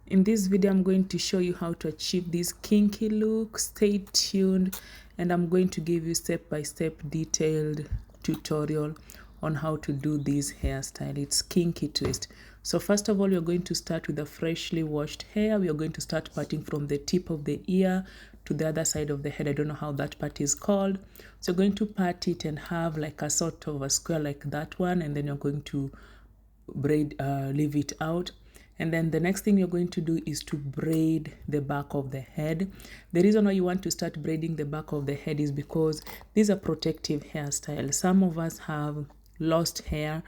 In this video, I'm going to show you how to achieve this kinky look. Stay tuned, and I'm going to give you step-by-step detailed tutorial on how to do this hairstyle. It's kinky twist. So first of all, you're going to start with a freshly washed hair. We are going to start parting from the tip of the ear to the other side of the head. I don't know how that part is called. So you're going to part it and have like a sort of a square like that one, and then you're going to braid, leave it out. And then the next thing you're going to do is to braid the back of the head. The reason why you want to start braiding the back of the head is because these are protective hairstyle. Some of us have lost hair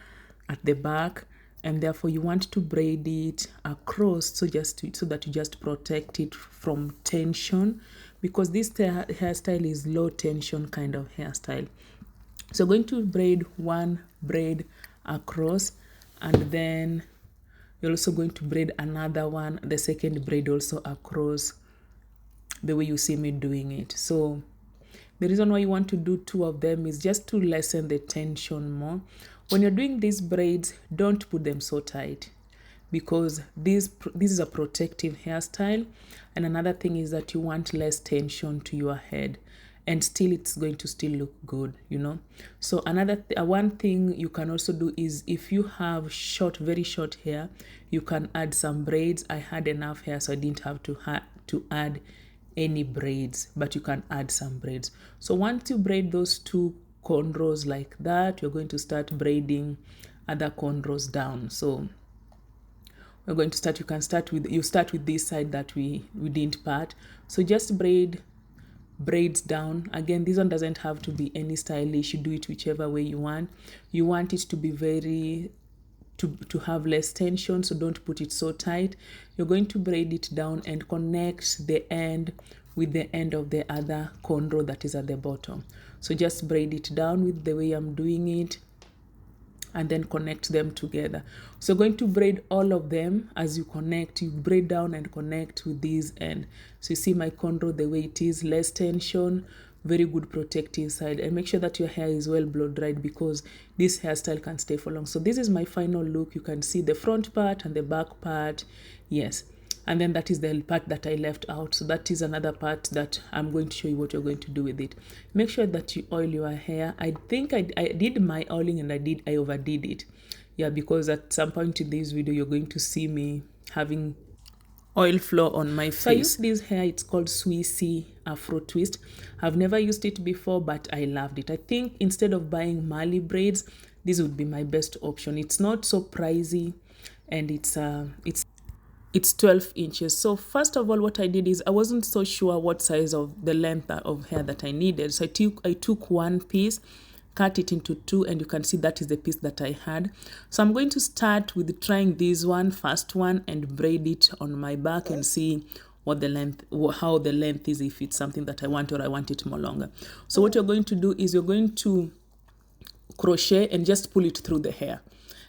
at the back, and therefore you want to braid it across so that you just protect it from tension, because this hairstyle is low tension kind of hairstyle. So going to braid one braid across, and then you're also going to braid another one, the second braid also across, the way you see me doing it. So the reason why you want to do two of them is just to lessen the tension more. When you're doing these braids, don't put them so tight, because this is a protective hairstyle. And another thing is that you want less tension to your head, and still it's going to still look good, you know. So another one thing you can also do is, if you have very short hair, you can add some braids. I had enough hair, so I didn't have to add any braids, but you can add some braids. So once you braid those two cornrows like that, you're going to start braiding other cornrows down. So we're going to start, you start with this side that we didn't part. So just braids down. Again, this one doesn't have to be any stylish. You do it whichever way you want. You want it to be very to have less tension, so don't put it so tight. You're going to braid it down and connect the end with the end of the other cornrow that is at the bottom. So just braid it down with the way I'm doing it, and then connect them together. So going to braid all of them. As you connect, you braid down and connect with this end. So you see my cornrow the way it is, less tension, very good protective side. And make sure that your hair is well blow dried, because this hairstyle can stay for long. So this is my final look. You can see the front part and the back part. Yes. And then that is the part that I left out. So that is another part that I'm going to show you what you're going to do with it. Make sure that you oil your hair. I think I did my oiling, and I overdid it. Yeah, because at some point in this video, you're going to see me having oil flow on my face. So I use this hair. It's called Swissy Afro Twist. I've never used it before, but I loved it. I think instead of buying Mali braids, this would be my best option. It's not so pricey, and it's 12 inches. So first of all, what I did is, I wasn't so sure what size of the length of hair that I needed. So I took one piece, cut it into two, and you can see that is the piece that I had. So I'm going to start with trying this first one, and braid it on my back and see what the length, how the length is, if it's something that I want, or I want it more longer. So what you're going to do is, you're going to crochet and just pull it through the hair.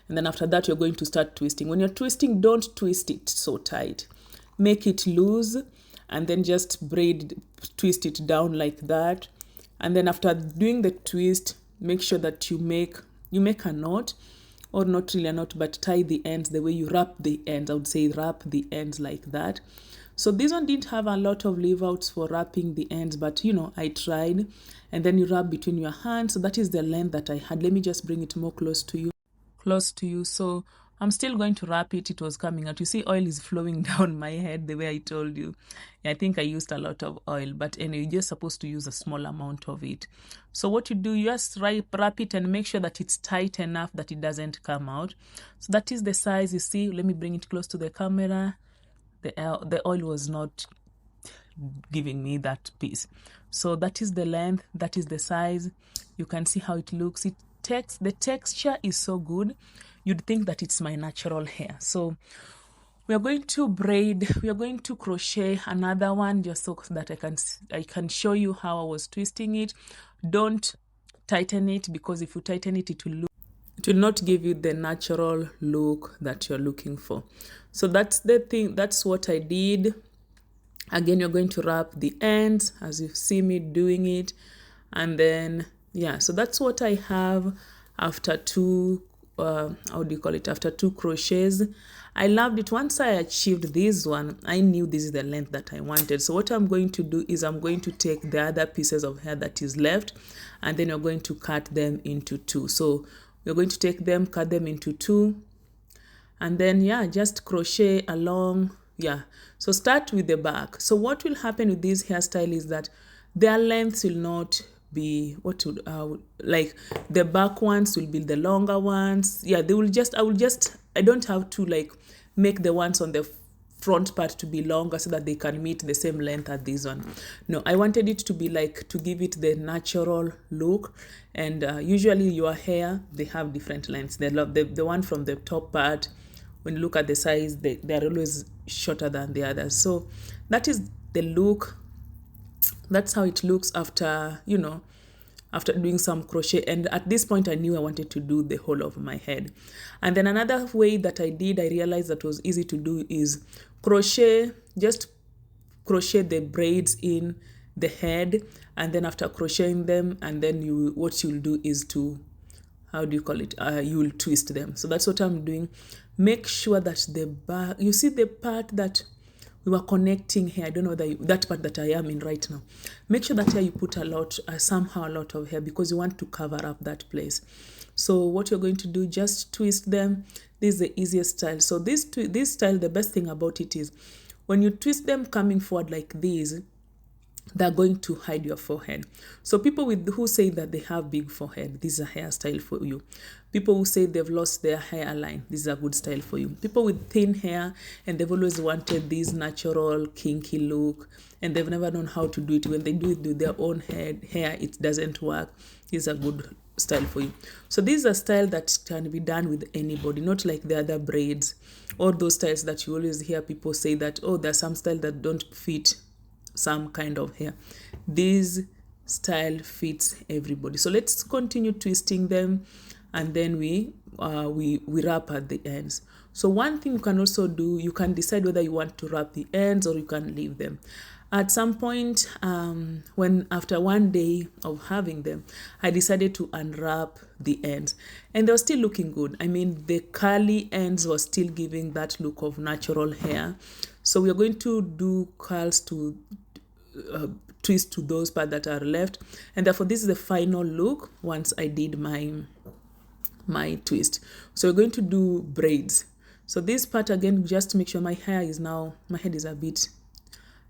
And then after that, you're going to start twisting. When you're twisting, don't twist it so tight. Make it loose, and then just twist it down like that. And then after doing the twist, make sure that you make a knot, or not really a knot, but tie the ends the way you wrap the ends. I would say wrap the ends like that. So this one didn't have a lot of leave outs for wrapping the ends, but you know, I tried. And then you wrap between your hands. So that is the length that I had. Let me just bring it more close to you. So I'm still going to wrap it. It was coming out. You see, oil is flowing down my head the way I told you. Yeah, I think I used a lot of oil, but anyway, you're just supposed to use a small amount of it. So what you do, you just wrap it and make sure that it's tight enough that it doesn't come out. So that is the size. You see, let me bring it close to the camera. The oil was not giving me that piece. So that is the length, that is the size. You can see how it looks. The texture is so good, you'd think that it's my natural hair. So we are going to crochet another one, just so that I can show you how I was twisting it. Don't tighten it, because if you tighten it, it will not give you the natural look that you're looking for. So that's the thing. That's what I did. Again, you're going to wrap the ends as you see me doing it, and then yeah, so that's what I have after two how do you call it, after 2 crochets. I loved it. Once I achieved this one, I knew this is the length that I wanted. So what I'm going to do is I'm going to take the other pieces of hair that is left, and then you're going to cut them into 2. So we're going to take them, cut them into 2, and then yeah, just crochet along. Yeah, so start with the back. So what will happen with this hairstyle is that their lengths will not be what would like the back ones will be the longer ones. Yeah, they will just, I don't have to like make the ones on the front part to be longer so that they can meet the same length as this one. No, I wanted it to be like, to give it the natural look. And usually your hair, they have different lengths. They love the one from the top part, when you look at the size, they're always shorter than the others. So that is the look. That's how it looks after, you know, after doing some crochet. And at this point, I knew I wanted to do the whole of my head. And then another way that I realized that was easy to do is crochet, just crochet the braids in the head. And then after crocheting them, and then what you'll do is to, how do you call it? You'll twist them. So that's what I'm doing. Make sure that the back, you see the part that we were connecting here, I don't know that part that I am in right now. Make sure that here you put a lot, somehow a lot of hair, because you want to cover up that place. So what you're going to do, just twist them. This is the easiest style. So this style, the best thing about it is when you twist them coming forward like this, they're going to hide your forehead. So people who say that they have big forehead, this is a hairstyle for you. People who say they've lost their hairline, this is a good style for you. People with thin hair and they've always wanted this natural kinky look and they've never known how to do it. When they do it with their own hair, it doesn't work. This is a good style for you. So this is a style that can be done with anybody, not like the other braids or those styles that you always hear people say that, oh, there's some style that don't fit some kind of hair. This style fits everybody. So let's continue twisting them, and then we wrap at the ends. So one thing you can also do, you can decide whether you want to wrap the ends or you can leave them. At some point, when after one day of having them, I decided to unwrap the ends, and they were still looking good. I mean, the curly ends were still giving that look of natural hair. So we are going to do curls to twist to those parts that are left, and therefore this is the final look once I did my twist. So we're going to do braids. So this part again, just to make sure my head is a bit,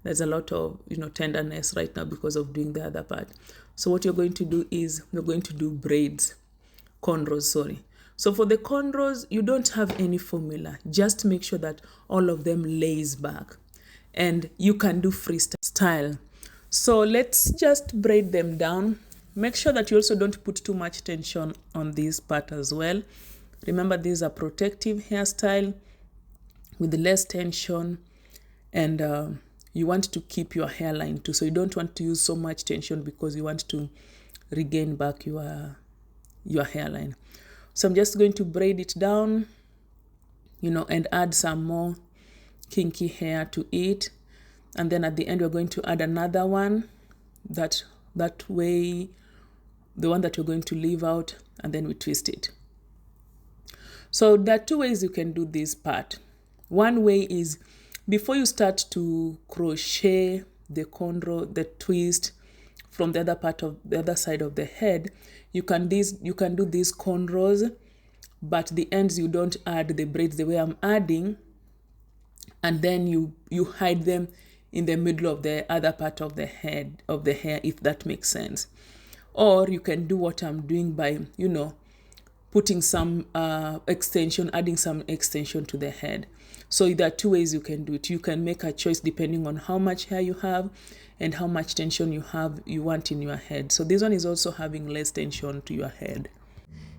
there's a lot of tenderness right now because of doing the other part. So what you're going to do is we're going to do braids, cornrows, sorry. So for the cornrows, you don't have any formula. Just make sure that all of them lays back, and you can do freestyle. So let's just braid them down. Make sure that you also don't put too much tension on this part as well. Remember, this is a protective hairstyle with less tension, and you want to keep your hairline too. So you don't want to use so much tension because you want to regain back your hairline. So I'm just going to braid it down, and add some more kinky hair to it. And then at the end, we're going to add another one, that way, the one that we're going to leave out, and then we twist it. So there are two ways you can do this part. One way is before you start to crochet the cornrow, the twist from the other side of the head, you can do these cornrows, but the ends you don't add the braids the way I'm adding, and then you hide them in the middle of the other part of the head of the hair, if that makes sense. Or you can do what I'm doing by putting some extension, adding some extension to the head. So there are two ways you can do it. You can make a choice depending on how much hair you have and how much tension you want in your head. So this one is also having less tension to your head.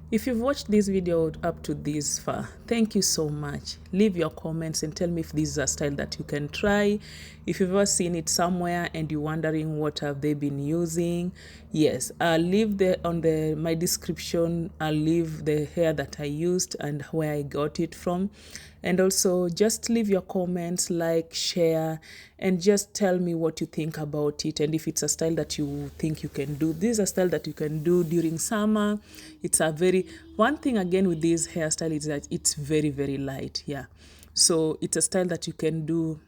If you've watched this video up to this far, thank you so much. Leave your comments and tell me if this is a style that you can try. If you've ever seen it somewhere and you're wondering what have they been using, yes, I'll leave my description, I'll leave the hair that I used and where I got it from. And also just leave your comments, like, share, and just tell me what you think about it, and if it's a style that you think you can do. This is a style that you can do during summer. It's a very, one thing again with this hairstyle is that it's very, very light. Yeah, so it's a style that you can do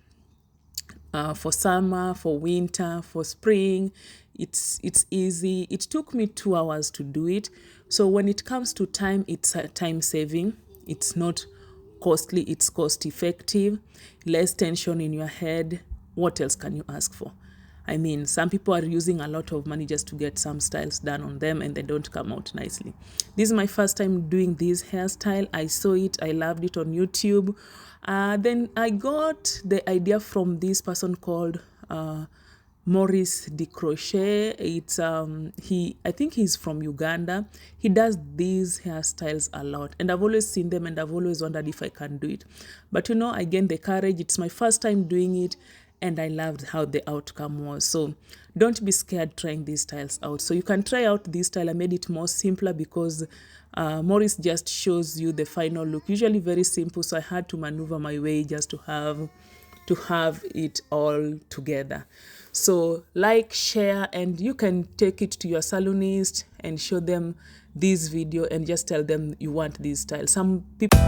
for summer, for winter, for spring. It's easy. It took me 2 hours to do it. So when it comes to time, it's time saving. It's not costly, it's cost effective, less tension in your head. What else can you ask for? I mean, some people are using a lot of money just to get some styles done on them and they don't come out nicely. This is my first time doing this hairstyle. I saw it, I loved it on YouTube. Then I got the idea from this person called Maurice de Crochet. It's I think he's from Uganda. He does these hairstyles a lot, and I've always seen them and I've always wondered if I can do it. But you know, again, the courage, it's my first time doing it, and I loved how the outcome was. So don't be scared trying these styles out. So you can try out this style. I made it more simpler because Maurice just shows you the final look, usually very simple, so I had to maneuver my way just to have it all together. So like, share, and you can take it to your salonist and show them this video and just tell them you want this style. Some people